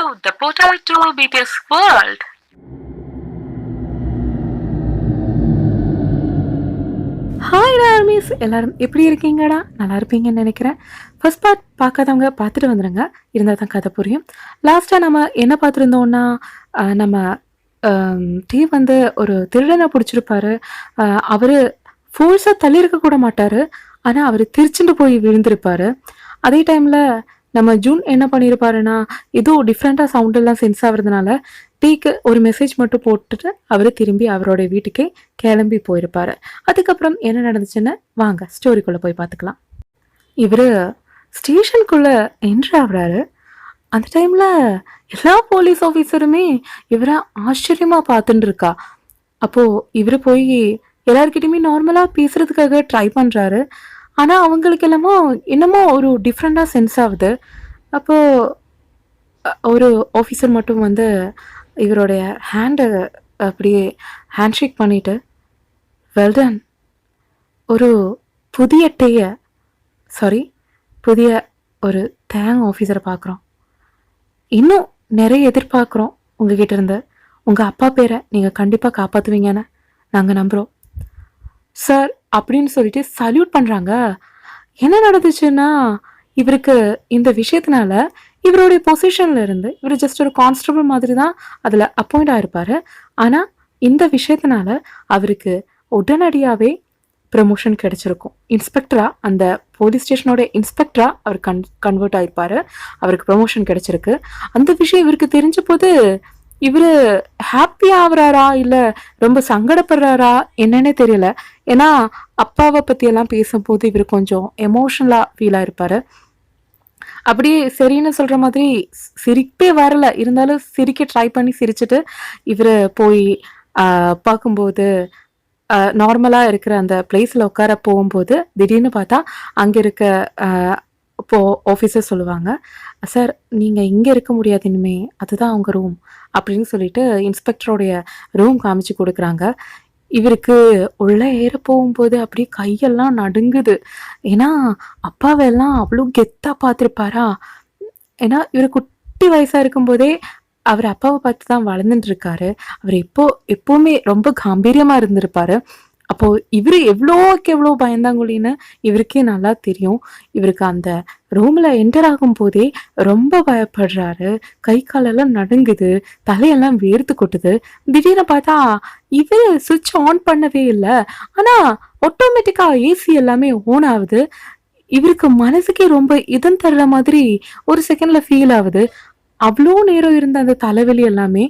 to the Portal to BTS World. Hi armies, எல்லாரும் எப்படி இருக்கீங்கடா? நல்லா இருப்பீங்கன்னு நினைக்கிறேன். ஃபர்ஸ்ட் பார்ட் பார்க்காதவங்க பார்த்துட்டு வந்துடுங்க, இருந்தால் தான் கதை புரியும். லாஸ்ட்டாக நம்ம என்ன பார்த்துருந்தோம்னா, நம்ம டீ வந்து ஒரு திருடனை பிடிச்சிருப்பாரு. அவர் ஃபோர்ஸாக தள்ளியிருக்க கூட மாட்டார், ஆனால் அவர் திருச்சிண்டு போய் விழுந்திருப்பார். அதே டைமில் நம்ம ஜூன் என்ன பண்ணியிருப்பாருன்னா, ஏதோ டிஃப்ரெண்ட்டாக சவுண்டெல்லாம் சென்ஸ் ஆகுறதுனால டீக்கு ஒரு மெசேஜ் மட்டும் போட்டுட்டு அவர் திரும்பி அவரோட வீட்டுக்கே கிளம்பி போயிருப்பாரு. அதுக்கப்புறம் என்ன நடந்துச்சுன்னு வாங்க ஸ்டோரிக்குள்ளே போய் பார்த்துக்கலாம். இவர் ஸ்டேஷனுக்குள்ளே என்ட்ரு ஆகுறாரு. அந்த டைமில் எல்லா போலீஸ் ஆஃபீஸருமே இவரை ஆச்சரியமாக பார்த்துட்டு இருக்கா. அப்போது இவர் போய் எல்லாருக்கிட்டையுமே நார்மலாக பேசுகிறதுக்காக ட்ரை பண்ணுறாரு. ஆனால் அவங்களுக்கு என்னமோ ஒரு டிஃப்ரெண்ட்டாக சென்ஸ் ஆகுது. அப்போது ஒரு ஆஃபீஸர் மட்டும் வந்து இவருடைய ஹேண்டை அப்படியே ஹேண்ட்ஷேக் பண்ணிவிட்டு, வெல்டன், ஒரு புதிய புதிய ஒரு ஆஃபீஸரை பார்க்குறோம். இன்னும் நிறைய எதிர்பார்க்குறோம் உங்ககிட்ட இருந்து. உங்கள் அப்பா பேரை நீங்கள் கண்டிப்பாக காப்பாற்றுவீங்கன்னு நாங்கள் நம்புகிறோம் சார் அப்படின்னு சொல்லிட்டு சல்யூட் பண்ணுறாங்க. என்ன நடந்துச்சுன்னா, இவருக்கு இந்த விஷயத்தினால இவருடைய பொசிஷனில் இருந்து இவர் ஜஸ்ட் ஒரு கான்ஸ்டபிள் மாதிரி தான் அதில் அப்பாயிண்ட் ஆகிருப்பார். ஆனால் இந்த விஷயத்தினால அவருக்கு உடனடியாகவே ப்ரமோஷன் கிடைச்சிருக்கும். இன்ஸ்பெக்டராக, அந்த போலீஸ் ஸ்டேஷனோட இன்ஸ்பெக்டராக அவர் கன்வெர்ட் ஆகிருப்பார். அவருக்கு ப்ரமோஷன் கிடைச்சிருக்கு. அந்த விஷயம் இவருக்கு தெரிஞ்ச போது இவர் ஹாப்பி ஆகுறாரா இல்லை ரொம்ப சங்கடப்படுறாரா என்னன்னே தெரியல. ஏன்னா அப்பாவை பற்றியெல்லாம் பேசும்போது இவர் கொஞ்சம் எமோஷ்னலாக ஃபீல் ஆகிருப்பார். அப்படியே சரின்னு சொல்கிற மாதிரி சிரிப்பே வரல, இருந்தாலும் சிரிக்க ட்ரை பண்ணி சிரிச்சுட்டு இவர் போய் பார்க்கும்போது நார்மலாக இருக்கிற அந்த பிளேஸில் உட்கார போகும்போது திடீர்னு பார்த்தா அங்கே இருக்க ஆஃபீஸர் சொல்லுவாங்க, சார் நீங்கள் இங்கே இருக்க முடியாது இனிமே, அதுதான் அவங்க ரூம் அப்படின்னு சொல்லிட்டு இன்ஸ்பெக்டரோடைய ரூம் காமிச்சு கொடுக்குறாங்க. இவருக்கு உள்ளே ஏற போகும்போது அப்படியே கையெல்லாம் நடுங்குது. ஏன்னா அப்பாவெல்லாம் அவ்வளோ கெத்தாக பார்த்துருப்பாரா. ஏன்னா இவர் குட்டி வயசாக இருக்கும்போதே அவர் அப்பாவை பார்த்து தான் வளர்ந்துட்டு இருக்காரு. அவர் எப்போவுமே ரொம்ப காம்பீரியமாக இருந்திருப்பாரு. அப்போது இவர் எவ்வளோ பயந்தாங்குழின்னு இவருக்கே நல்லா தெரியும். இவருக்கு அந்த ரூமில் என்டர் ஆகும் போதே ரொம்ப பயப்படுறாரு. கை காலெல்லாம் நடுங்குது, தலையெல்லாம் வேர்த்து கொட்டுது. திடீர்னு பார்த்தா இவர் சுவிட்ச் ஆன் பண்ணவே இல்லை, ஆனால் ஆட்டோமேட்டிக்காக ஏசி எல்லாமே ஓன் ஆகுது. இவருக்கு மனசுக்கே ரொம்ப இதம் தர்ற மாதிரி ஒரு செகண்டில் ஃபீல் ஆகுது. அவ்வளோ நேரம் இருந்த அந்த தலைவலி எல்லாமே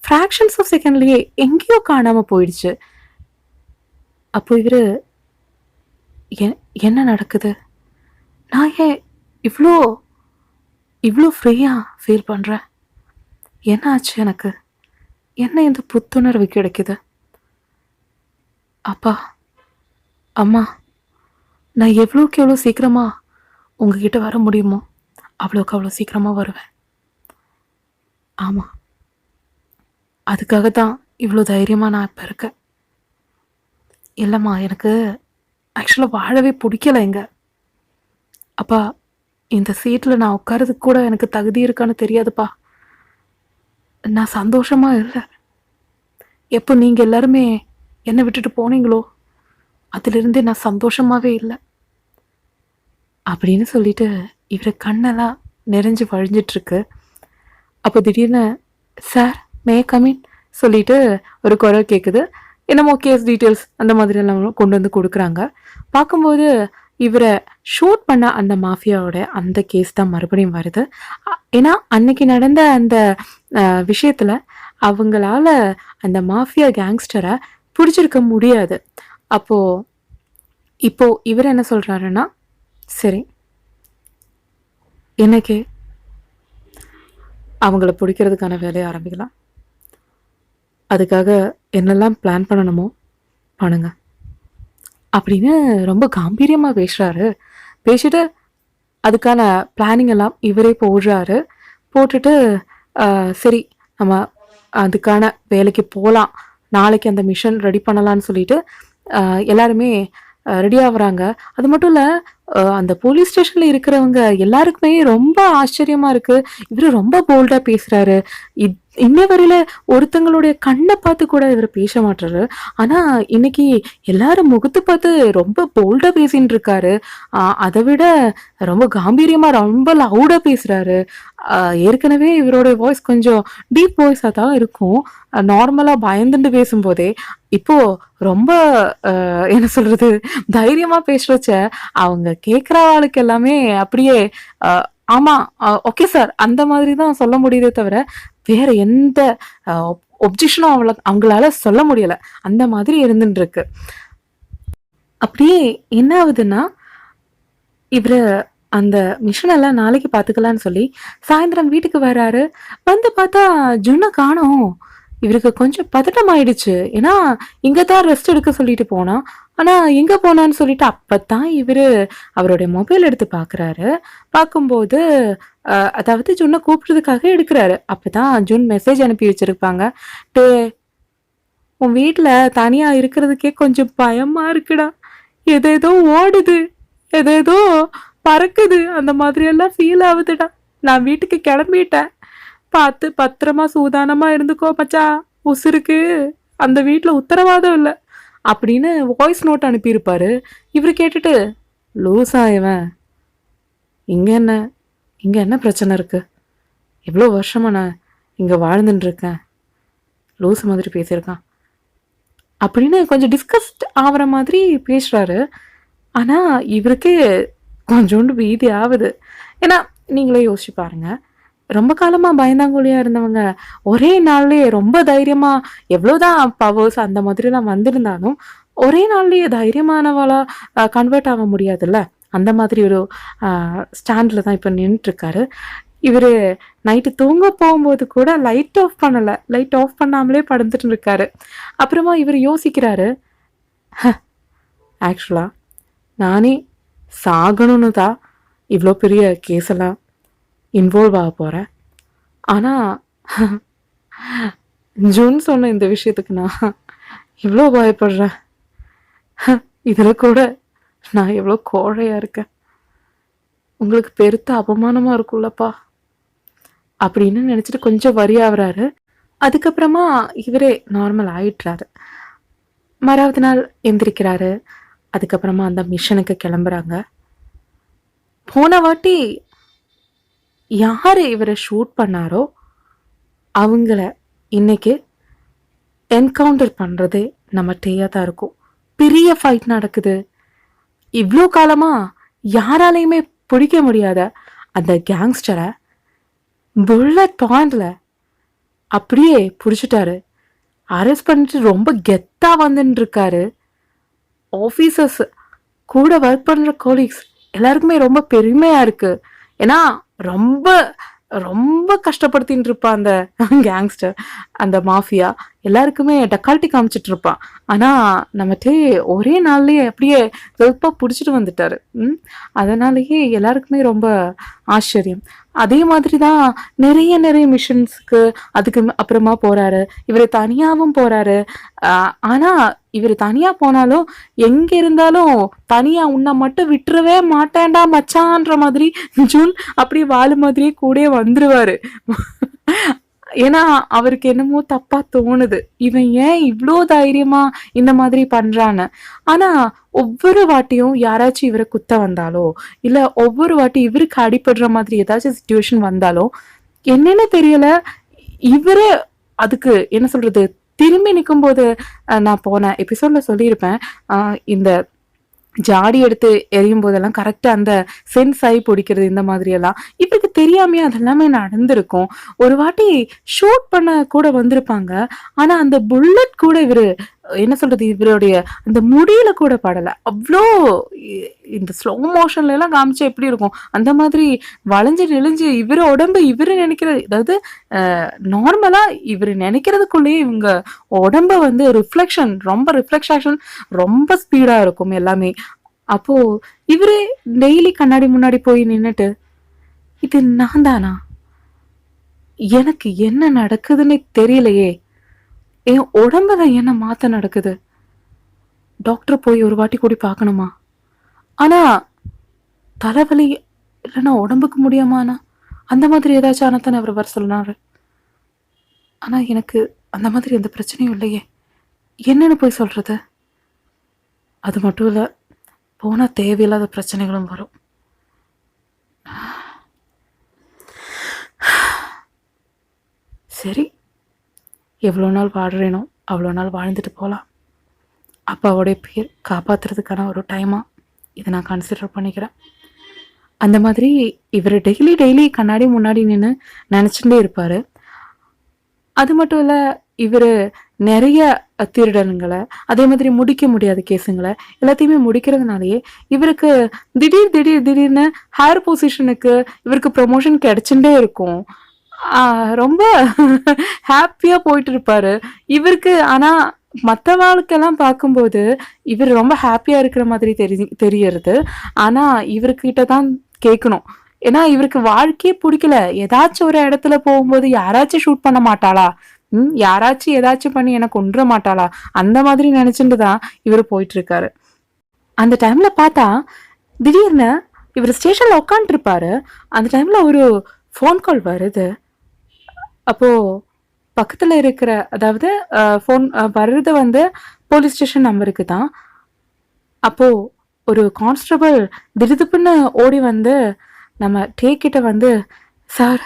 ஃப்ராக்ஷன்ஸ் ஆஃப் செகண்ட்லேயே எங்கேயோ காணாமல் போயிடுச்சு. அப்போ இவர் என்ன நடக்குது, நான் ஏன் இவ்வளோ ஃப்ரீயாக ஃபீல் பண்ணுறேன், என்ன ஆச்சு எனக்கு, என்ன இந்த புத்துணர்வு கிடைக்குது? அப்பா, அம்மா, நான் எவ்வளோக்கு எவ்வளோ சீக்கிரமாக உங்ககிட்ட வர முடியுமோ அவ்வளோக்கு அவ்வளோ சீக்கிரமாக வருவேன். ஆமாம், அதுக்காக தான் இவ்வளோ தைரியமாக நான் இப்போ இருக்கேன். இல்லைம்மா, எனக்கு ஆக்சுவலாக வாழவே பிடிக்கலை இங்கே. அப்பா, இந்த சீட்டில் நான் உட்காரதுக்கு கூட எனக்கு தகுதி இருக்கான்னு தெரியாதுப்பா. நான் சந்தோஷமாக இல்லை. எப்போ நீங்கள் எல்லாருமே என்னை விட்டுட்டு போனீங்களோ அதிலிருந்தே நான் சந்தோஷமாகவே இல்லை அப்படின்னு சொல்லிட்டு இவர் கண்ணெல்லாம் நிறைஞ்சு வழிஞ்சிட்ருக்கு. அப்போ திடீர்னு, சார் மே கமின் சொல்லிட்டு ஒரு குரல் கேட்குது. என்னமோ கேஸ் டீட்டெயில்ஸ் அந்த மாதிரியெல்லாம் கொண்டு வந்து கொடுக்குறாங்க. பார்க்கும்போது இவரை ஷூட் பண்ண அந்த மாஃபியாவோட அந்த கேஸ் தான் மறுபடியும் வருது. ஏன்னா அன்னைக்கு நடந்த அந்த விஷயத்தில் அவங்களால அந்த மாஃபியா கேங்ஸ்டரை பிடிச்சிருக்க முடியாது. இப்போ இவர் என்ன சொல்கிறாருன்னா, சரி எனக்கு அவங்கள பிடிக்கிறதுக்கான வேலையை ஆரம்பிக்கலாம், அதுக்காக என்னெல்லாம் பிளான் பண்ணணுமோ பண்ணுங்க அப்படின்னு ரொம்ப காம்பீரியமாக பேசிட்டு அதுக்கான பிளானிங் எல்லாம் இவரே போட்டுட்டு சரி நம்ம அதுக்கான வேலைக்கு போகலாம், நாளைக்கு அந்த மிஷன் ரெடி பண்ணலான்னு சொல்லிட்டு எல்லாருமே ரெடி ஆகுறாங்க. அது மட்டும் இல்லை, அந்த போலீஸ் ஸ்டேஷன்ல இருக்கிறவங்க எல்லாருக்குமே ரொம்ப ஆச்சரியமா இருக்கு. இவரு ரொம்ப போல்டா பேசுறாரு. இன்ன வரையில ஒருத்தங்களுடைய கண்ண பார்த்து கூட இவரு பேச மாட்றாரு. ஆனா, இன்னைக்கு எல்லாரும் முகத்த பார்த்து ரொம்ப போல்டா பேசின்ட்டு இருக்காரு. அத விட ரொம்ப காம்பீரியமா, ரொம்ப லவுடா பேசுறாரு. அ ஏற்கனவே இவரோட வாய்ஸ் கொஞ்சம் டீப் வாய்ஸா தான் இருக்கும். நார்மலா பயந்துண்டு பேசும்போதே, இப்போ ரொம்ப என்ன சொல்றது? தைரியமா பேசுறச்ச, அவங்க கேட்கிற ஆளுக்கு எல்லாமே அப்படியே அ ஆமா, ஓகே சார் அந்த மாதிரி தான் சொல்ல முடியுதே தவிர, வேற எந்த அ ஒப்ஜெக்ஷனும் அவங்களால சொல்ல முடியல. அந்த மாதிரி இருந்துன்ருக்கு. அப்படியே என்ன ஆகுதுன்னா, இவரு அந்த மிஷன் எல்லாம் நாளைக்கு பார்த்துக்கலான்னு சொல்லி, சாயந்திரம் வீட்டுக்கு வராரு. வந்து பார்த்தா ஜுன்ன காணோம். இவருக்கு கொஞ்சம் பதட்டம் ஆயிடுச்சு. ஏன்னா, இங்க தான் ரெஸ்ட் எடுக்க சொல்லிட்டு போனான். ஆனா, எங்க போனான்னு சொல்லிட்டு அப்பத்தான் இவரு அவருடைய மொபைல் எடுத்து பார்க்குறாரு. பார்க்கும்போது அதாவது ஜுன்ன கூப்பிடுறதுக்காக எடுக்குறாரு. அப்பதான் ஜுன் மெசேஜ் அனுப்பி வச்சிருப்பாங்க. "டேய் உன் வீட்ல தனியா இருக்கிறதுக்கே கொஞ்சம் பயமா இருக்குடா. ஏதேதோ ஓடுது. ஏதேதோ பறக்குது. அந்த மாதிரியெல்லாம் ஃபீல் ஆகுதுடா. நான் வீட்டுக்கு கிளம்பிட்டேன். பார்த்து பத்திரமா சூதானமா இருந்துக்கோ மச்சான். உசுருக்கு அந்த வீட்ல உத்தரவாதம் இல்ல." அப்படின்னு வாய்ஸ் நோட் அனுப்பியிருப்பாரு. இவரு கேட்டுட்டு, "லூசா இவன்? இங்க என்ன இங்க என்ன பிரச்சனை இருக்கு? எவ்வளோ வருஷமா நான் இங்க வாழ்ந்துட்டு இருக்கேன். லூசு மாதிரி பேசியிருக்கான்." அப்படின்னு கொஞ்சம் டிஸ்கஸ்ட் ஆகுற மாதிரி பேசுறாரு. ஆனா, இவருக்கே கொஞ்சோண்டு பீதி ஆவுது. ஏன்னா, நீங்களே யோசிச்சு பாருங்க. ரொம்ப காலமா பயந்தாங்கோலியா இருந்தவங்க, ஒரே நாள்லயே ரொம்ப தைரியமா எவ்வளோதான் பவர்ஸ் அந்த மாதிரிலாம் வந்திருந்தாலும், ஒரே நாள்லயே தைரியமானவளா கன்வெர்ட் ஆக முடியாதுல்ல. அந்த மாதிரி ஒரு ஸ்டாண்ட்ல தான் இப்ப நின்னுட்டுருக்காரு. இவரு நைட்டு தூங்க போகும்போது கூட லைட் ஆஃப் பண்ணல. லைட் ஆஃப் பண்ணாமலே படுத்துட்டு இருக்காரு. அப்புறமா இவரு யோசிக்கிறாரு, ஆக்சுவலா நானே சாகணும்னு தான் இவ்ளோ பெரிய கேஸ் எல்லாம் இன்வால்வ் ஆக போறேன். ஆனா, ஜூன் சொன்ன இந்த விஷயத்துக்கு நான் இவ்ளோ பயப்படுறேன். இதுல கூட நான் எவ்ளோ கோழையா இருக்கேன். உங்களுக்கு பெருத்த அபமானமா இருக்கும்லப்பா. அப்படின்னு நினைச்சிட்டு கொஞ்சம் வரி ஆகுறாரு. அதுக்கப்புறமா இவரே நார்மல் ஆயிடுறாரு. மறாவது நாள் எந்திரிக்கிறாரு. அதுக்கப்புறமா அந்த மிஷனுக்கு கிளம்புறாங்க. போன வாட்டி யாரு இவரை ஷூட் பண்ணாரோ அவங்கள இன்னைக்கு என்கவுண்டர் பண்றதே நம்ம டேயா தான் இருக்கும். பெரிய ஃபைட் நடக்குது. இவ்வளோ காலமா யாராலையுமே பிடிக்க முடியாத அந்த கேங்ஸ்டரை புல்லட் பாயிண்ட்ல அப்படியே புடிச்சிட்டாரு. அரெஸ்ட் பண்ணிட்டு ரொம்ப கெத்தா வந்துட்டு இருக்காரு. ஆஃபீஸர்ஸ் கூட ஒர்க் பண்ற கோலீக்ஸ் எல்லாருக்குமே ரொம்ப பெருமையா இருக்கு. ஏன்னா ரொம்ப ரொம்ப கஷ்டப்படுத்தின்னு இருப்பான் அந்த கேங்ஸ்டர், அந்த மாஃபியா. எல்லாருக்குமே டக்கால்ட்டி காமிச்சிட்டு இருப்பான். ஆனா நம்மட்டே ஒரே நாள்லயே அப்படியே வெல்ப்பா புடிச்சிட்டு வந்துட்டாரு. அதனாலயே எல்லாருக்குமே ரொம்ப ஆச்சரியம். அதே மாதிரிதான் நிறைய நிறைய மிஷன்ஸ்க்கு அதுக்கு அப்புறமா போறாரு. இவரு தனியாவும் போறாரு. ஆனா இவரு தனியா போனாலும் எங்க இருந்தாலும் தனியா உன்னை மட்டும் விட்டுறவே மாட்டேன்டா மச்சான்ற மாதிரி ஜூன் அப்படி வாழு மாதிரியே கூடயே வந்துருவாரு. ஏன்னா அவருக்கு என்னமோ தப்பா தோணுது, இவன் ஏன் இவ்ளோ தைரியமா இந்த மாதிரி பண்றான்னு. ஆனா ஒவ்வொரு வாட்டியும் யாராச்சும் இவரை குத்த வந்தாலோ, இல்ல ஒவ்வொரு வாட்டி இவருக்கு அடிபடுற மாதிரி ஏதாச்சும் சிச்சுவேஷன் வந்தாலோ என்னன்னு தெரியல, இவரே அதுக்கு என்ன சொல்றது திரும்பி நிக்கும்போது, நான் போன எபிசோட்ல சொல்லியிருப்பேன், இந்த ஜாடி எடுத்து எரியும் போதெல்லாம் கரெக்டா அந்த சென்ஸ் ஆகி பிடிக்கிறது இந்த மாதிரி எல்லாம் இவருக்கு தெரியாமையே அதெல்லாமே நடந்திருக்கும். ஒரு வாட்டி ஷூட் பண்ண கூட வந்திருப்பாங்க. ஆனா அந்த புல்லட் கூட இவரு என்ன சொல்றது இவருடைய அந்த முடியில கூட படல. அவ்வளோ இந்த ஸ்லோ மோஷன்ல எல்லாம் காமிச்சா எப்படி இருக்கும் அந்த மாதிரி வளைஞ்சு நெளிஞ்சு இவரு உடம்பு இவரு நினைக்கிறது, அதாவது நார்மலா இவரு நினைக்கிறதுக்குள்ளேயே இவங்க உடம்ப வந்து ரொம்ப ரிஃப்ளெக்ஷன் ரொம்ப ஸ்பீடா இருக்கும் எல்லாமே. அப்போ இவரு டெய்லி கண்ணாடி முன்னாடி போய் நின்னுட்டு, இது நான் தானா? எனக்கு என்ன நடக்குதுன்னு தெரியலையே. என் உடம்புல என்ன மாத்த நடக்குது? டாக்டர் போய் ஒரு வாட்டி கூடி பார்க்கணுமா? ஆனா தலைவலி இல்லைன்னா உடம்புக்கு முடியாமாண்ணா அந்த மாதிரி ஏதாச்சும் ஆனத்தானே அவர் வர சொன்னாரு. ஆனால் எனக்கு அந்த மாதிரி எந்த பிரச்சனையும் இல்லையே, என்னன்னு போய் சொல்கிறது? அது மட்டும் இல்லை, போனால் தேவையில்லாத பிரச்சனைகளும் வரும். சரி, எவ்வளோ நாள் வாடுறேனோ அவ்வளோ நாள் வாழ்ந்துட்டு போகலாம். அப்பாவோடைய பேர் காப்பாற்றுறதுக்கான ஒரு டைமாக இதை நான் கன்சிடர் பண்ணிக்கிறேன். அந்த மாதிரி இவர் டெய்லி கண்ணாடி முன்னாடி நின்று நினச்சிட்டே இருப்பார். அது மட்டும் இல்லை, இவர் நிறைய திருடனுங்களை அதே மாதிரி முடிக்க முடியாத கேஸுங்களை எல்லாத்தையுமே முடிக்கிறதுனாலேயே இவருக்கு திடீர்னு ஹையர் பொசிஷனுக்கு இவருக்கு ப்ரொமோஷன் கிடைச்சுட்டே இருக்கும். ரொம்ப ஹாப்பியாக போயிட்டு இருப்பாரு இவருக்கு. ஆனால் மற்றவாளுக்கெல்லாம் பார்க்கும்போது இவர் ரொம்ப ஹாப்பியாக இருக்கிற மாதிரி தெரியறது. ஆனால் இவர்கிட்ட தான் கேட்கணும், ஏன்னா இவருக்கு வாழ்க்கையே பிடிக்கல. ஏதாச்சும் ஒரு இடத்துல போகும்போது யாராச்சும் ஷூட் பண்ண மாட்டாளா, யாராச்சும் ஏதாச்சும் பண்ணி எனக்கு கொன்ற மாட்டாளா, அந்த மாதிரி நினைச்சுட்டு தான் இவர் போயிட்டு இருக்காரு. அந்த டைம்ல பார்த்தா திடீர்னு இவர் ஸ்டேஷன்ல உட்காந்துருப்பாரு. அந்த டைம்ல ஒரு ஃபோன் கால் வருது. அப்போ பக்கத்துல இருக்கிற, அதாவது ஃபோன் வர்றது வந்து போலீஸ் ஸ்டேஷன் நம்பருக்கு தான். அப்போ ஒரு கான்ஸ்டபிள் திடுதுப்புன்னு ஓடி வந்து நம்ம கிட்ட வந்து, சார்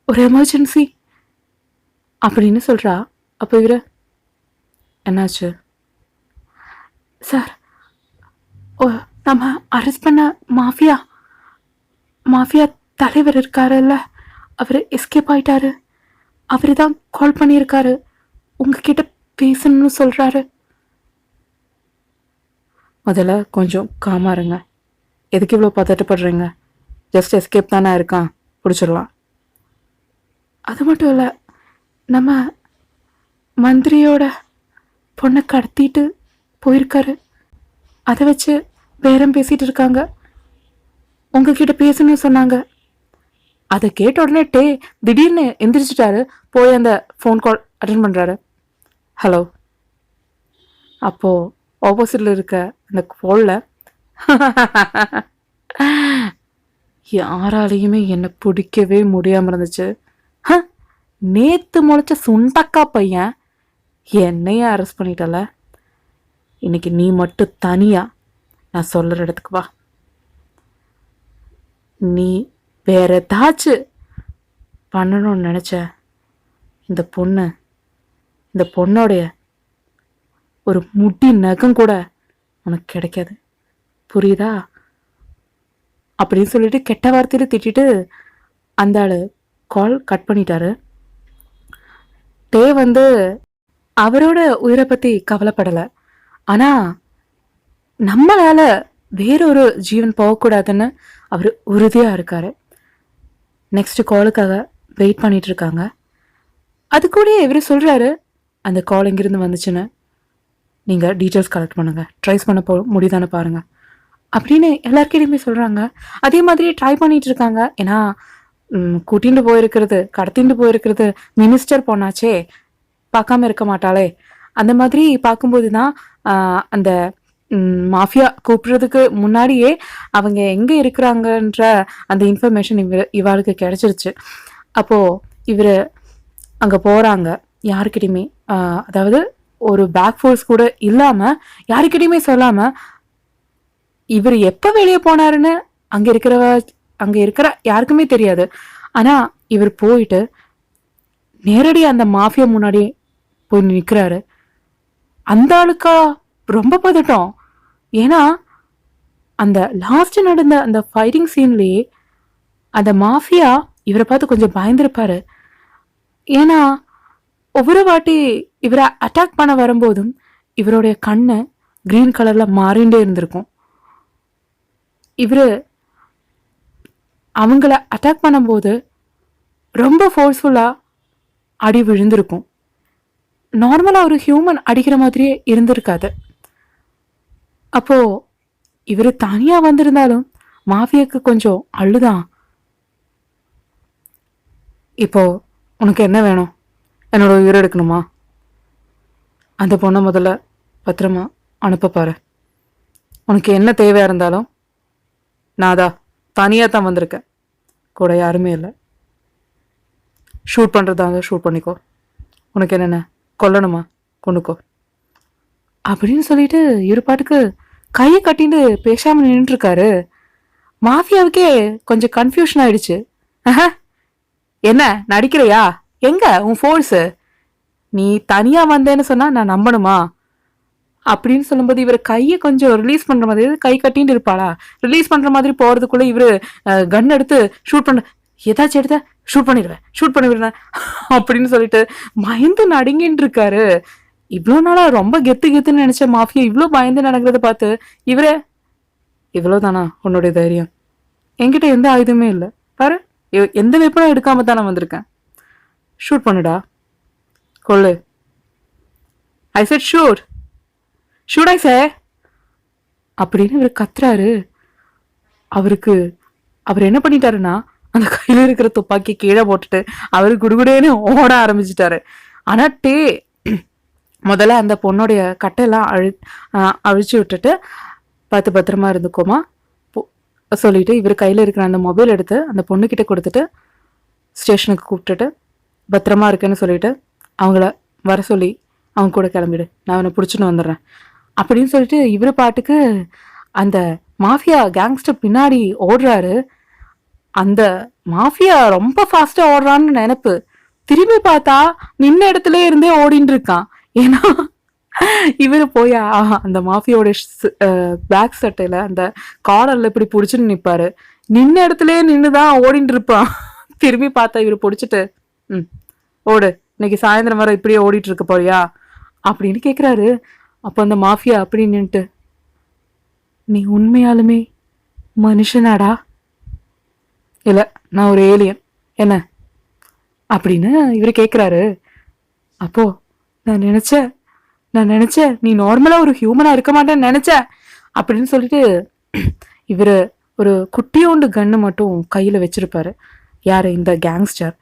ஒரு எமர்ஜென்சி அப்படின்னு சொல்றா. அப்போ இவரு, என்னாச்சு சார்? ஓ, நம்ம அரெஸ்ட் பண்ண மாஃபியா தலைவர் இருக்காருல்ல, அவர் எஸ்கேப் ஆயிட்டாரு. அவரு தான் கால் பண்ணியிருக்காரு, உங்ககிட்ட பேசணும்னு சொல்றாரு. முதல்ல கொஞ்சம் காமா இருங்க. எதுக்கு இவ்வளோ பதட்டப்படுறீங்க? ஜஸ்ட் எஸ்கேப் தானே இருக்கான், பிடிச்சிடலாம். அது மட்டும் இல்லை, நம்ம மந்திரியோட பொண்ணை கடத்திட்டு போயிருக்காரு. அதை வச்சு பேரம் பேசிட்டு இருக்காங்க. உங்ககிட்ட பேசணும்னு சொன்னாங்க. அதை கேட்ட உடனே திடீர்னு எந்திரிச்சிட்டாரு. போய் அந்த ஃபோன் கால் அட்டன் பண்ணுறாரு. ஹலோ. அப்போது ஆப்போசிட்டில் இருக்க அந்த ஃபோனில், யாராலையுமே என்னை பிடிக்கவே முடியாமல் இருந்துச்சு. நேற்று முளைச்ச சுண்டக்கா பையன் என்னையே அரெஸ்ட் பண்ணிட்டல. இன்னைக்கு நீ மட்டும் தனியா நான் சொல்கிற இடத்துக்கு வா. நீ வேற ஏதாச்சும் பண்ணணும்னு நினச்ச, இந்த பொண்ணோடைய ஒரு முடி நகம் கூட உனக்கு கிடைக்காது, புரியுதா? அப்படின்னு சொல்லிட்டு கெட்ட வார்த்தையில திட்டிட்டு அந்த ஆளு கால் கட் பண்ணிட்டாரு. வந்து அவரோட உயிரை பற்றி கவலைப்படலை. ஆனால் நம்மளால வேறொரு ஜீவன் போகக்கூடாதுன்னு அவர் உறுதியாக இருக்காரு. நெக்ஸ்ட் காலுக்காக வெயிட் பண்ணிட்டு இருக்காங்க. அது கூட இவர் சொல்கிறாரு, அந்த கால் எங்கிருந்து வந்துச்சுன்னு நீங்கள் டீட்டெயில்ஸ் கலெக்ட் பண்ணுங்கள், ட்ரைஸ் பண்ண முடியுதானு பாருங்கள் அப்படின்னு எல்லாருக்கிட்டையுமே சொல்கிறாங்க. அதே மாதிரி ட்ரை பண்ணிட்டு இருக்காங்க. ஏன்னா கூட்டிகிட்டு போயிருக்கிறது, கடத்திட்டு போயிருக்கிறது மினிஸ்டர் பொண்ணாச்சே, பார்க்காம இருக்க மாட்டாளே. அந்த மாதிரி பார்க்கும்போது தான் அந்த மாஃபியா கூப்பிடுறதுக்கு முன்னாடியே அவங்க எங்கே இருக்கிறாங்கன்ற அந்த இன்ஃபர்மேஷன் இவாளுக்கு கிடைச்சிருச்சு. அப்போது இவர் அங்கே போகிறாங்க. யாருக்கிட்டையுமே அதாவது ஒரு பேக் ஃபோர்ஸ் கூட இல்லாமல், யாருக்கிட்டையுமே சொல்லாமல், இவர் எப்போ வெளியே போனாருன்னு அங்கே இருக்கிற யாருக்குமே தெரியாது. ஆனால் இவர் போயிட்டு நேரடியாக அந்த மாஃபியா முன்னாடி போய் நிற்கிறாரு. அந்த ஆளுக்கா ரொம்ப பதட்டம். ஏன்னா அந்த லாஸ்ட் நடந்த அந்த ஃபைட்டிங் சீன்லேயே அந்த மாஃபியா இவரை பார்த்து கொஞ்சம் பயந்துருப்பாரு. ஏன்னா ஒவ்வொரு வாட்டி இவரை அட்டாக் பண்ண வரும்போதும் இவருடைய கண்ணு கிரீன் கலரில் மாறிண்டே இருந்திருக்கும். இவர் அவங்கள அட்டாக் பண்ணும்போது ரொம்ப ஃபோர்ஸ்ஃபுல்லாக அடி விழுந்திருக்கும். நார்மலாக ஒரு ஹியூமன் அடிக்கிற மாதிரியே இருந்திருக்காது. அப்போது இவர் தனியாக வந்திருந்தாலும் மாஃபியாவுக்கு கொஞ்சம் அழுதான். இப்போ உனக்கு என்ன வேணும்? என்னோட உயிரை எடுக்கணுமா? அந்த பொண்ணை முதல்ல பத்திரமா அனுப்ப பாரு. உனக்கு என்ன தேவையாக இருந்தாலும் நாதா தனியாக தான் வந்திருக்கேன், கூட யாருமே இல்லை. ஷூட் பண்ணுறதாங்க ஷூட் பண்ணிக்கோ, உனக்கு என்னென்ன கொல்லணுமா கொண்டுக்கோ அப்படின்னு சொல்லிட்டு இரு பாட்டுக்கு கையை கட்டிட்டு பேசாமல் நின்றுருக்காரு. மாஃபியாவுக்கே கொஞ்சம் கன்ஃபியூஷன் ஆயிடுச்சு. என்ன நடிக்கிறையா, எங்க உன் ஃபோர்ஸு, நீ தனியாக வந்தேன்னு சொன்னால் நான் நம்பணுமா அப்படின்னு சொல்லும்போது இவர் கையை கொஞ்சம் ரிலீஸ் பண்ணுற மாதிரி, கை கட்டின்னு இருப்பாளா, ரிலீஸ் பண்ணுற மாதிரி போகிறதுக்குள்ளே இவர் கன் எடுத்து ஷூட் பண்ண, ஏதாச்சும் எடுத்த ஷூட் பண்ணிடுவேன் அப்படின்னு சொல்லிட்டு பயந்து நடுங்கின்னு இருக்காரு. இவ்வளோ நாளா ரொம்ப கெத்து கெத்துன்னு நினைச்ச மாஃபியா இவ்வளோ பயந்து நடக்கிறத பார்த்து இவரே, இவ்வளோதானா உன்னுடைய தைரியம், என்கிட்ட எந்த ஆயுதமே இல்லை பாரு, எந்த வெப்பனும் எடுக்காம தான் நான் வந்திருக்கேன், ஷூட் பண்ணுடா கொள்ளு, ஐ செட் ஷூட் ஐ சே அப்படின்னு இவர் கத்துறாரு. அவர் என்ன பண்ணிட்டாருன்னா அந்த கையில இருக்கிற துப்பாக்கி கீழே போட்டுட்டு அவரு குடுகுடேன்னு ஓட ஆரம்பிச்சிட்டாரு. ஆனா முதல்ல அந்த பொண்ணுடைய கட்டையெல்லாம் அழிச்சு விட்டுட்டு பத்திரமா இருந்துக்கோமா சொல்லிட்டு இவர் கையில இருக்கிற அந்த மொபைல் எடுத்து அந்த பொண்ணுக்கிட்ட கொடுத்துட்டு ஸ்டேஷனுக்கு கூப்பிட்டுட்டு பத்திரமா இருக்குன்னு சொல்லிட்டு அவங்கள வர சொல்லி அவங்க கூட கிளம்பிடு, நான் அவனை பிடிச்சின்னு வந்துடுறேன் அப்படின்னு சொல்லிட்டு இவர் பாட்டுக்கு அந்த மாஃபியா கேங்ஸ்டர் பின்னாடி ஓடுறாரு. அந்த மாஃபியா ரொம்ப ஃபாஸ்டா ஓடுறான்னு நினைப்பு, திரும்பி பார்த்தா நின்ன இடத்துல இருந்தே ஓடின்னு இருக்கான். ஏன்னா இவரு போய் அந்த மாஃபியோட பேக் சட்டையில அந்த காலர்ல இப்படி பிடிச்சின்னு நிப்பாரு, நின்ன இடத்துலயே நின்னுதான் ஓடிட்டு இருப்பான். திரும்பி பார்த்தா இவரு பிடிச்சிட்டு ஓடு, இன்னைக்கு சாயந்தரம் வர இப்படியே ஓடிட்டு இருக்க போறியா அப்படின்னு கேக்குறாரு. அப்போ அந்த மாஃபியா அப்படி நின்னுட்டு, நீ உண்மையாலுமே மனுஷனாடா, இல்ல நான் ஒரு ஏலியன் என்ன அப்படின்னு இவரு கேக்குறாரு. அப்போ நான் நினைச்சேன் நீ நார்மலா ஒரு ஹியூமனா இருக்க மாட்டேன்னு நினைச்சேன் அப்படின்னு சொல்லிட்டு இவரு ஒரு குட்டியோண்டு கன்னு மட்டும் கையில வச்சிருப்பாரு. யாரு, இந்த கேங்ஸ்டர்.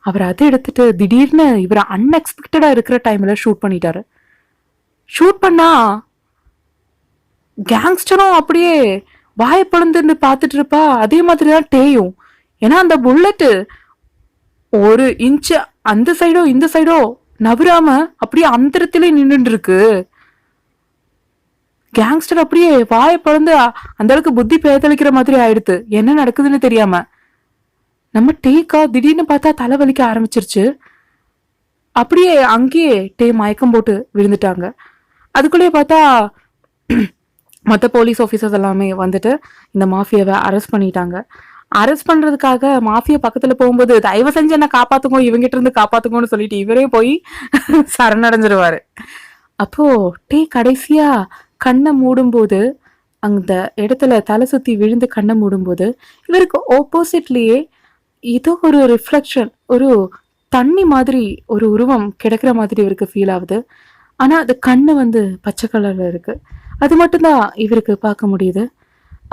அவர் அதை எடுத்துட்டு திடீர்னு இவர் அன்எக்ஸ்பெக்டடா இருக்கிற டைம்ல ஷூட் பண்ணிட்டாரு. ஷூட் பண்ணா கேங்ஸ்டரும் அப்படியே வாயை பிளந்துன்னு பார்த்துட்டு இருப்பா. அதே மாதிரிதான் டேயும். ஏன்னா அந்த புல்லட்டு ஒரு இன்ச் அந்த சைடோ இந்த சைடோ நவராம அப்படியே அந்தரத்திலே நின்றுட்டு இருக்கு. கேங்ஸ்டர் அப்படியே வாயை பிளந்து அந்த அளவுக்கு புத்தி பேதளிக்கிற மாதிரி ஆயிடுத்து, என்ன நடக்குதுன்னு தெரியாம. நம்ம டேக்கா திடீர்னு பார்த்தா தலைவலிக்க ஆரம்பிச்சிருச்சு. அப்படியே அங்கேயே டே மயக்கம் போட்டு விழுந்துட்டாங்க. அதுக்குள்ளேயே பார்த்தா மற்ற போலீஸ் ஆஃபீஸர்ஸ் எல்லாமே வந்துட்டு இந்த மாஃபியாவை அரெஸ்ட் பண்ணிட்டாங்க. அரெஸ்ட் பண்றதுக்காக மாஃபியா பக்கத்துல போகும்போது தயவு செஞ்சு என்ன காப்பாத்துக்கோ, இவங்கிட்ட இருந்து காப்பாத்துக்கோன்னு சொல்லிட்டு இவரே போய் சரணடைஞ்சிருவாரு. அப்போ டே கடைசியா கண்ணை மூடும்போது, அந்த இடத்துல தலை சுத்தி விழுந்து கண்ணை மூடும்போது இவருக்கு ஆப்போசிட்லயே ஏதோ ஒரு ரிஃப்ளெக்ஷன், ஒரு தண்ணி மாதிரி ஒரு உருவம் கிடக்குற மாதிரி இவருக்கு ஃபீல் ஆகுது. ஆனா அது கண்ணு பச்சை கலர்ல இருக்கு. அது மட்டும்தான் இவருக்கு பார்க்க முடியுது.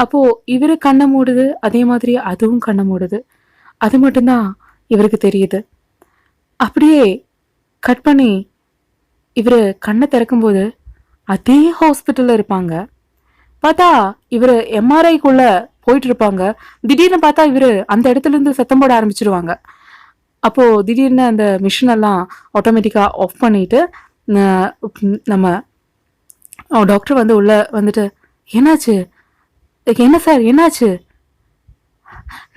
அப்போ இவரு கண்ணை மூடுது, அதே மாதிரி அதுவும் கண்ணை மூடுது. அது மட்டும்தான் இவருக்கு தெரியுது. அப்படியே கட் பண்ணி இவரு கண்ணை திறக்கும்போது அதே ஹாஸ்பிட்டல்ல இருப்பாங்க. பார்த்தா இவரு எம்ஆர்ஐக்குள்ள போயிட்டு இருப்பாங்க. திடீர்னு பார்த்தா இவரு அந்த இடத்துல இருந்து சத்தம் போட ஆரம்பிச்சிருவாங்க. அப்போ திடீர்னு அந்த மிஷின் எல்லாம் ஆட்டோமேட்டிக்கா ஆஃப் பண்ணிட்டு நம்ம டாக்டர் உள்ள வந்துட்டு, என்னாச்சு, என்ன சார் என்னாச்சு,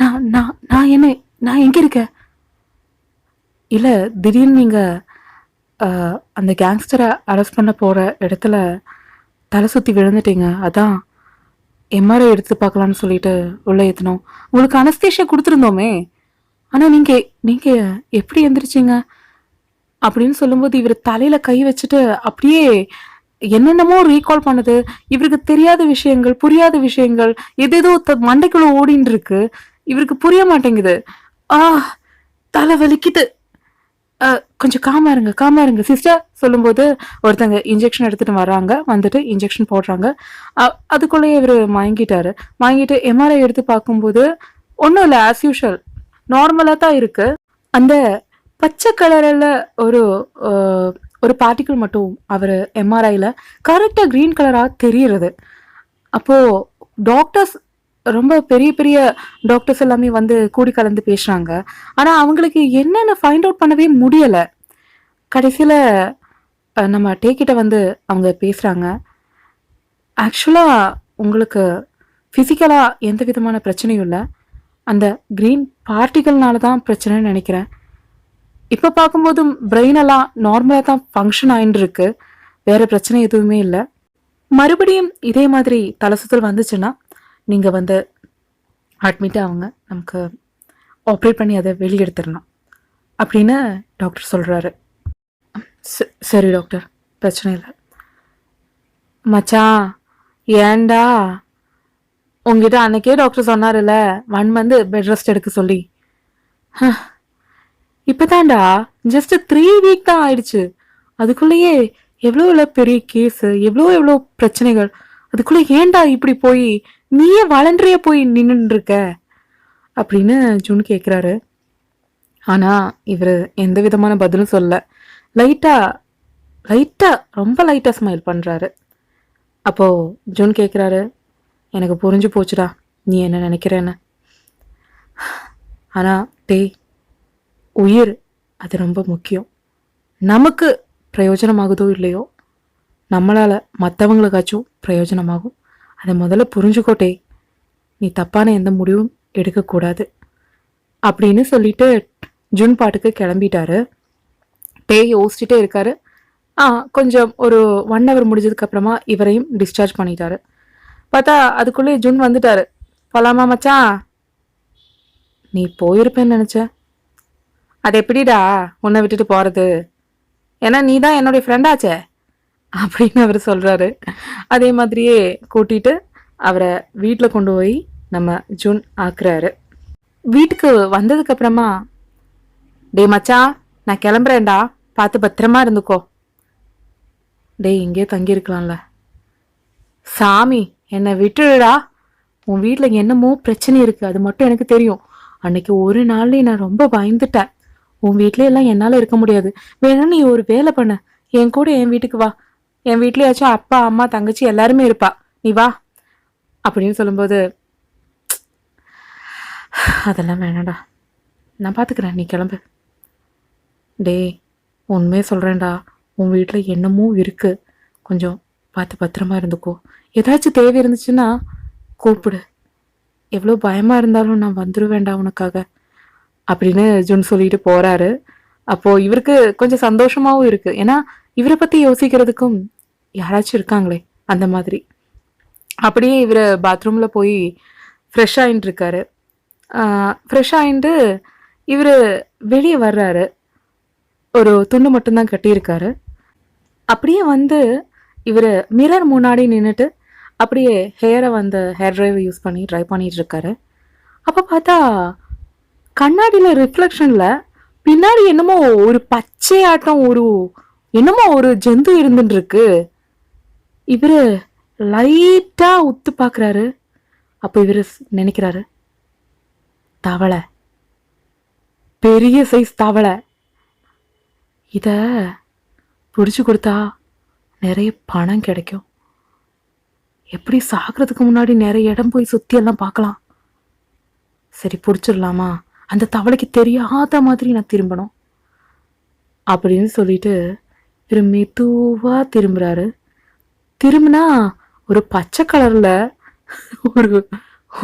நான் நான் நான் என்ன நான் எங்க இருக்கேன், இல்ல திடீர்னு நீங்க அந்த கேங்ஸ்டரை அரெஸ்ட் பண்ண போற இடத்துல தலை சுத்தி விழுந்துட்டீங்க, அதான் எம்ஆர்ஐ எடுத்து பார்க்கலான்னு சொல்லிட்டு உள்ள ஏத்தினோம். உங்களுக்கு அனஸ்தேஷியா கொடுத்துருந்தோமே, ஆனா நீங்க நீங்க எப்படி எந்திரிச்சிங்க அப்படின்னு சொல்லும்போது இவர் தலையில கை வச்சுட்டு அப்படியே என்னென்னமோ ரீகால் பண்ணுது. இவருக்கு தெரியாத விஷயங்கள், புரியாத விஷயங்கள், எதேதோ மண்டைக்குள்ள ஓடின்னு இருக்கு. இவருக்கு புரிய மாட்டேங்குது. தலை வலிக்குது, கொஞ்சம் காமா இருங்க சிஸ்டர் சொல்லும்போது ஒருத்தங்க இன்ஜெக்ஷன் எடுத்துட்டு வராங்க. வந்துட்டு இன்ஜெக்ஷன் போடுறாங்க. அதுக்குள்ளேயே இவர் வாங்கிட்டு எம்ஆர்ஐ எடுத்து பார்க்கும்போது ஒன்றும் இல்லை, ஆஸ் யூஷுவல் நார்மலாக தான் இருக்கு. அந்த பச்சை கலரில் ஒரு பார்ட்டிக்கிள் மட்டும் அவர் எம்ஆர்ஐல கரெக்டாக க்ரீன் கலராக தெரியுறது. அப்போது டாக்டர்ஸ் ரொம்ப பெரிய பெரிய டாக்டர்ஸ் எல்லாமே வந்து கூடி கலந்து பேசுறாங்க. ஆனா அவங்களுக்கு என்னன்னு ஃபைண்ட் அவுட் பண்ணவே முடியல. கடைசியில நம்ம டேக்கிட்ட வந்து அவங்க பேசுறாங்க. ஆக்சுவலா உங்களுக்கு ஃபிசிக்கலா எந்த விதமான பிரச்சனையும் இல்ல. அந்த கிரீன் பார்ட்டிகள்னால தான் பிரச்சனைன்னு நினைக்கிறேன். இப்ப பார்க்கும்போது பிரெயின் எல்லாம் நார்மலா தான் ஃபங்க்ஷன் ஆயின்னு இருக்கு. வேற பிரச்சனை எதுவுமே இல்ல. மறுபடியும் இதே மாதிரி தலை சுத்தல் வந்துச்சுன்னா நீங்க வந்து அட்மிட் ஆகுங்க. நமக்கு ஆப்ரேட் பண்ணி அதை வெளியெடுத்துடலாம் அப்படின்னு டாக்டர் சொல்றாரு. சரி டாக்டர், பிரச்சனை இல்லை. மச்சான், ஏன்டா உங்ககிட்ட அன்னைக்கே டாக்டர் சொன்னார்ல 1 மந்த் பெட் ரெஸ்ட் எடுக்க சொல்லி. இப்பதான்டா ஜஸ்ட் 3 வீக் தான் ஆயிடுச்சு. அதுக்குள்ளேயே எவ்வளோ பெரிய கேஸ், எவ்வளோ பிரச்சனைகள். அதுக்குள்ள ஏன்டா இப்படி போய் நீயே வளன்றிய போய் நின்னுட்டு இருக்க அப்படின்னு ஜூன் கேட்குறாரு. ஆனா இவர் எந்த விதமான பதிலும் சொல்ல. லைட்டா ரொம்ப லைட்டா ஸ்மைல் பண்றாரு. அப்போ ஜூன் கேட்குறாரு, எனக்கு புரிஞ்சு போச்சுடா நீ என்ன நினைக்கிறேன்னு. ஆனா டேய், உயிர் அது ரொம்ப முக்கியம். நமக்கு பிரயோஜனமாகுதோ இல்லையோ, நம்மளால மற்றவங்களுக்காச்சும் பிரயோஜனமாகும். அதை முதல்ல புரிஞ்சுக்கோட்டே. நீ தப்பான எந்த முடிவும் எடுக்கக்கூடாது அப்படின்னு சொல்லிட்டு ஜூன் பாட்டுக்கு கிளம்பிட்டாரு. டே யோசிச்சுட்டே இருக்காரு. கொஞ்சம் ஒரு 1 hour முடிஞ்சதுக்கு அப்புறமா இவரையும் டிஸ்சார்ஜ் பண்ணிட்டாரு. பார்த்தா அதுக்குள்ளே ஜூன் வந்துட்டாரு. போலாமா மச்சான்? நீ போயிருப்பேன்னு நினைச்ச. அது எப்படிடா உன்னை விட்டுட்டு போறது? ஏன்னா நீ தான் என்னுடைய ஃப்ரெண்டாச்சே அப்படின்னு அவர் சொல்றாரு. அதே மாதிரியே கூட்டிட்டு அவரை வீட்டில் கொண்டு போய் நம்ம ஜூன் ஆக்குறாரு. வீட்டுக்கு வந்ததுக்கு அப்புறமா, டே மச்சான் நான் கிளம்புறேன்டா, பார்த்து பத்திரமா இருந்துக்கோ. டேய் இங்கே தங்கியிருக்கலாம்ல. சாமி என்னை விட்டுடுடா. உன் வீட்டில் என்னமோ பிரச்சனை இருக்கு, அது மட்டும் எனக்கு தெரியும். அன்னைக்கு ஒரு நாள்லயே நான் ரொம்ப பயந்துட்டேன். உன் வீட்ல எல்லாம் என்னால இருக்க முடியாது. வேணா நீ ஒரு வேலை பண்ண, என் கூட என் வீட்டுக்கு வா. என் வீட்லயாச்சும் அப்பா அம்மா தங்கச்சி எல்லாருமே இருப்பா, நீ வா அப்படின்னு சொல்லும்போது, அதெல்லாம் வேணாடா, நான் பார்த்துக்கிறேன், நீ கிளம்பு. டே உண்மையே சொல்கிறேன்டா, உன் வீட்டில் என்னமோ இருக்கு, கொஞ்சம் பார்த்து பத்திரமா இருந்துக்கோ. ஏதாச்சும் தேவை இருந்துச்சுன்னா கூப்பிடு. எவ்வளோ பயமாக இருந்தாலும் நான் வந்துடுவேண்டா உனக்காக அப்படின்னு ஜூன் சொல்லிட்டு போகிறாரு. அப்போது இவருக்கு கொஞ்சம் சந்தோஷமாகவும் இருக்குது. ஏன்னா இவரை பற்றி யோசிக்கிறதுக்கும் யாராச்சும் இருக்காங்களே அந்த மாதிரி. அப்படியே இவர் பாத்ரூமில் போய் ஃப்ரெஷ் ஆகிட்டு இருக்காரு. ஃப்ரெஷ் ஆகிட்டு இவர் வெளியே வர்றாரு. ஒரு துண்டு மட்டும்தான் கட்டியிருக்காரு. அப்படியே வந்து இவர் மிரர் முன்னாடி நின்றுட்டு அப்படியே ஹேரை வந்து ஹேர் ட்ரைவை யூஸ் பண்ணி ட்ரை பண்ணிட்டு இருக்காரு. அப்போ பார்த்தா கண்ணாடியில் ரிஃப்ளெக்ஷனில் பின்னாடி என்னமோ ஒரு பச்சையாட்டம் என்னமோ ஒரு ஜந்து இருந்துட்டு இருக்கு. இவர் லைட்டாக உத்து பார்க்குறாரு. அப்போ இவர் நினைக்கிறாரு, தவளை, பெரிய சைஸ் தவளை, இத பிடிச்சி கொடுத்தா நிறைய பணம் கிடைக்கும். எப்படி சாகிறதுக்கு முன்னாடி நிறைய இடம் போய் சுற்றி எல்லாம் பார்க்கலாம். சரி பிடிச்சிடலாமா, அந்த தவளைக்கு தெரியாத மாதிரி நான் திரும்பணும் அப்படின்னு சொல்லிட்டு இவர் மெதுவாக திரும்புறாரு. திரும்பினா ஒரு பச்சை கலர்ல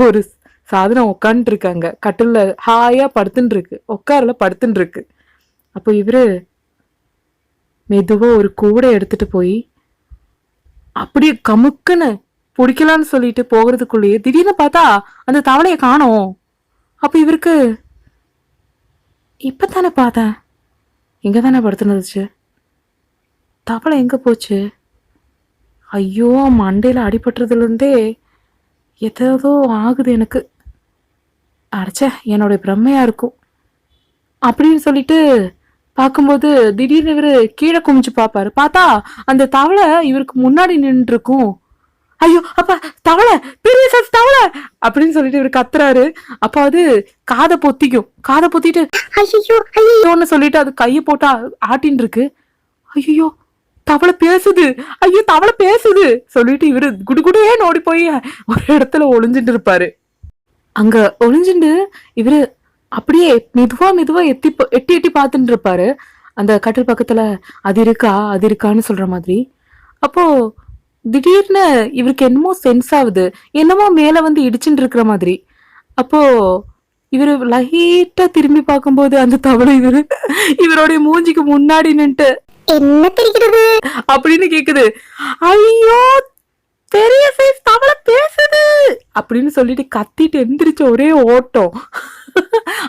ஒரு சாதனம் உட்காந்துட்டு இருக்காங்க. கட்டில ஹாயா படுத்துன்னு இருக்கு, உட்காரல படுத்துன்னு இருக்கு. அப்போ இவரு மெதுவா ஒரு கூடை எடுத்துட்டு போய் அப்படியே கமுக்குன்னு பிடிக்கலான்னு சொல்லிட்டு போகிறதுக்குள்ளேயே திடீர்னு பார்த்தா அந்த தவளையை காணோம். அப்ப இவருக்கு, இப்பதானே பார்த்தேன், இங்க தானே படுத்துனுச்சு, தவளை எங்க போச்சு? ஐயோ மண்டையில அடிபட்டுறதுலேருந்தே ஏதோ ஆகுது எனக்கு. அடைச்ச என்னோட பிரம்மையா இருக்கும் அப்படின்னு சொல்லிட்டு பார்க்கும்போது திடீர்னு இவரு கீழே குமிச்சு பார்ப்பாரு. பார்த்தா அந்த தவளை இவருக்கு முன்னாடி நின்று இருக்கும். ஐயோ அப்ப தவளை, பெரிய சைஸ் தவளை அப்படின்னு சொல்லிட்டு இவர் கத்துறாரு. அப்ப அது காதை பொத்திக்கும். காதை பொத்திட்டு ஐயோ ஐயோன்னு சொல்லிட்டு அது கையை போட்டு ஆட்டின்னு இருக்கு. ஐயோ தவளை பேசுது, ஐயோ தவளை பேசுது சொல்லிட்டு இவரு குடுகுடே ஓடி போய் ஒரு இடத்துல ஒளிஞ்சிட்டு இருப்பாரு. அங்க ஒளிஞ்சுண்டு இவரு அப்படியே மெதுவா மெதுவா எட்டி எட்டி பார்த்துட்டு இருப்பாரு அந்த கட்டில் பக்கத்துல. அது இருக்கா அது இருக்கான்னு சொல்ற மாதிரி. அப்போ திடீர்னு இவருக்கு என்னமோ சென்ஸ் ஆகுது, என்னமோ மேல வந்து இடிச்சுட்டு இருக்கிற மாதிரி. அப்போ இவரு லைட்டா திரும்பி பார்க்கும்போது அந்த தவளை இவருடைய மூஞ்சிக்கு முன்னாடி நின்னுட்டு என்ன தெரிகிறது அப்படின்னு கேக்குது. ஐயோ, பெரிய சைஸ் தவளை பேசுது அப்படின்னு சொல்லிட்டு கத்திட்டு எந்திரிச்ச ஒரே ஓட்டம்.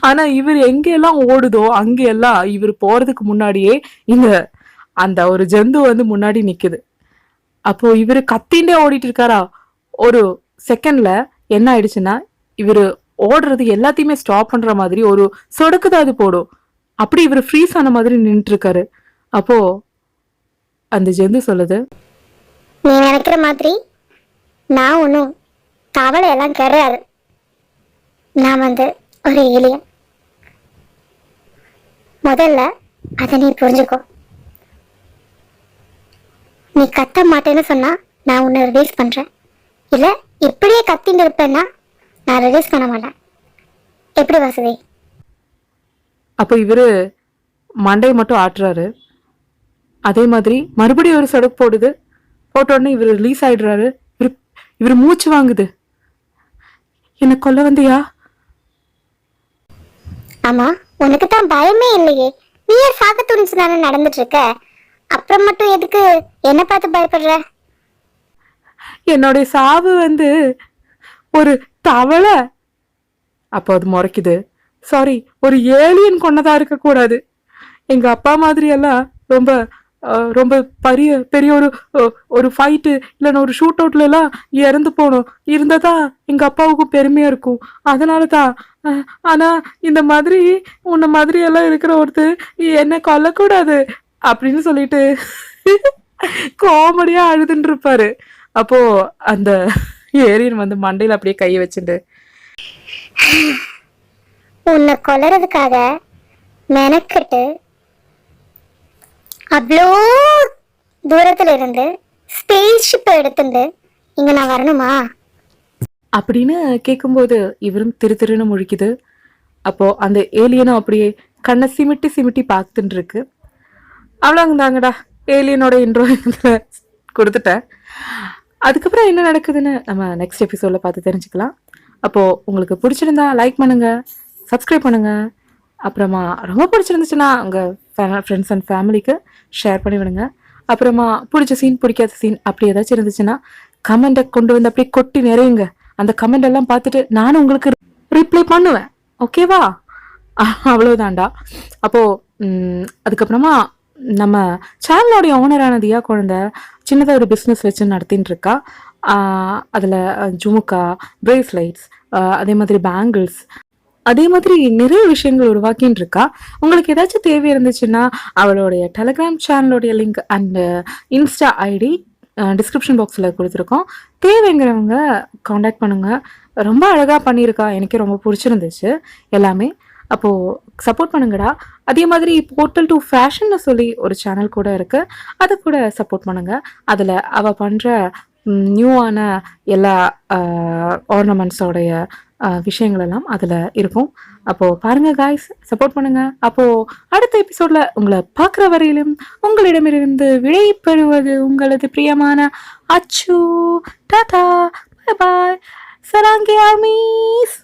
ஆனா இவர் எங்க எல்லாம் ஓடுதோ அங்க எல்லாம் இவர் போறதுக்கு முன்னாடியே இங்க அந்த ஒரு ஜந்து வந்து முன்னாடி நிக்குது. அப்போ இவரு கத்திண்டே ஓடிட்டு இருக்காரா. ஒரு செகண்ட்ல என்ன ஆயிடுச்சுன்னா இவரு ஓடுறது எல்லாத்தையுமே ஸ்டாப் பண்ற மாதிரி ஒரு சொடக்குதான் அது போடும். அப்படி இவர் ஃப்ரீஸ் ஆன மாதிரி நின்றுட்டு இருக்காரு. அப்போ அந்த ஜந்து சொல்லுது, நீ நினைக்கிற மாதிரி நான் ஒன்றும் தவளை எல்லாம் கிடையாது. நான் வந்து ஒரு ஏலியன். முதல்ல அதை நீ புரிஞ்சுக்கோ. நீ கத்த மாட்டேன்னு சொன்னா நான் உன்னை ரிலீஸ் பண்றேன். இல்ல இப்படியே கத்தின்னு இருப்பேன்னா நான் ரிலீஸ் பண்ண மாட்டேன். எப்படி வசதி? அப்போ இவரு மண்டையை மட்டும் ஆட்டுறாரு. அதே மாதிரி மறுபடியும் ஒரு சடக்கு போடுது. போட்ட உடனே இவர் ரிலீஸ் ஆயிடுறாரு. இவர் மூச்சு வாங்குது. என்ன கொல்ல வந்தியா? ஆமா, உனக்கு தான் பயமே இல்லையே. நீ ஏன் சாக துணிச்சு தானே நடந்துட்டு இருக்க. அப்புறம் மட்டும் எதுக்கு என்ன பார்த்து பயப்படுற? என்னுடைய சாவு வந்து ஒரு தவளை. அப்போ அது முறைக்குது, சாரி, ஒரு ஏலியன் கொன்னதா இருக்க கூடாது. எங்க அப்பா மாதிரி எல்லாம் ரொம்ப ரொம்ப பெரிய ஒரு ஃபைட்டு இல்லைன்னா ஒரு ஷூட் அவுட்ல எல்லாம் இறந்து போகணும் இருந்ததா எங்க அப்பாவுக்கும் பெருமையா இருக்கும். அதனாலதான். ஆனா இந்த மாதிரி உன்ன மாதிரி எல்லாம் இருக்கிற ஒருத்தர் என்ன கொல்லக்கூடாது அப்படின்னு சொல்லிட்டு காமெடியா அழுதுன்னு இருப்பாரு. அப்போ அந்த ஏரியன் வந்து மண்டையில அப்படியே கையை வச்சுட்டு, உன்னை கொல்றதுக்காக மெனக்கிட்டு அவ்வளோ தூரத்துல இருந்து ஸ்பேஸ் ஷிப் எடுத்துட்டு இங்க நான் வரணுமா அப்படின்னு கேட்கும்போது இவரும் திருன்னு முழிக்குது. அப்போ அந்த ஏலியனும் அப்படியே கண்ணை சிமிட்டி சிமிட்டி பார்த்துட்டு இருக்கு. அவ்வளோங்கதாங்கடா, ஏலியனோட இன்ட்ரோ கொடுத்துட்டேன். அதுக்கப்புறம் என்ன நடக்குதுன்னு நம்ம நெக்ஸ்ட் எபிசோட்ல பார்த்து தெரிஞ்சுக்கலாம். அப்போ உங்களுக்கு பிடிச்சிருந்தா லைக் பண்ணுங்க, சப்ஸ்கிரைப் பண்ணுங்க. அப்புறமா ரொம்ப பிடிச்சிருந்துச்சுன்னா உங்கள் ஃப்ரெண்ட்ஸ் அண்ட் ஃபேமிலிக்கு ஷேர் பண்ணி விடுங்க. அப்புறமா பிடிச்ச சீன் பிடிக்காத சீன் அப்படி ஏதாச்சும் இருந்துச்சுன்னா கமெண்ட்டை கொண்டு வந்து அப்படியே கொட்டி நிறையுங்க. அந்த கமெண்ட் எல்லாம் பார்த்துட்டு நானும் உங்களுக்கு ரிப்ளை பண்ணுவேன். ஓகேவா? அவ்வளோதான்டா. அப்போது அதுக்கப்புறமா நம்ம சேனலோடைய ஓனரான தியா குழந்தை சின்னதாக ஒரு பிஸ்னஸ் வச்சு நடத்தின்னு இருக்கா. அதில் ஜுமுக்கா, பிரேஸ்லைட்ஸ், அதே மாதிரி பேங்கிள்ஸ், அதே மாதிரி நிறைய விஷயங்கள் உருவாக்கின்னு இருக்கா. உங்களுக்கு ஏதாச்சும் தேவை இருந்துச்சுன்னா அவளுடைய டெலிகிராம் சேனலோடைய link and insta ID description பாக்ஸில் கொடுத்துருக்கோம். தேவைங்கிறவங்க காண்டாக்ட் பண்ணுங்கள். ரொம்ப அழகாக பண்ணியிருக்கா, எனக்கே ரொம்ப பிடிச்சிருந்துச்சு எல்லாமே. அப்போது சப்போர்ட் பண்ணுங்கடா. அதே மாதிரி போர்ட்டல் டு ஃபேஷன்னு சொல்லி ஒரு சேனல் கூட இருக்குது, அதை கூட சப்போர்ட் பண்ணுங்கள். அதில் அவள் பண்ணுற நியூவான எல்லா ஆர்னமெண்ட்ஸோடைய விஷயங்கள் எல்லாம் அதில் இருக்கும். அப்போது பாருங்கள் காய்ஸ், சப்போர்ட் பண்ணுங்கள். அப்போது அடுத்த எபிசோடில் உங்களை பார்க்குற வரையிலும் உங்களிடமிருந்து விடை பெறுவது உங்களது பிரியமான அச்சு. டாடா, பாய் பாய், சராங்கி ஆர்மீஸ்.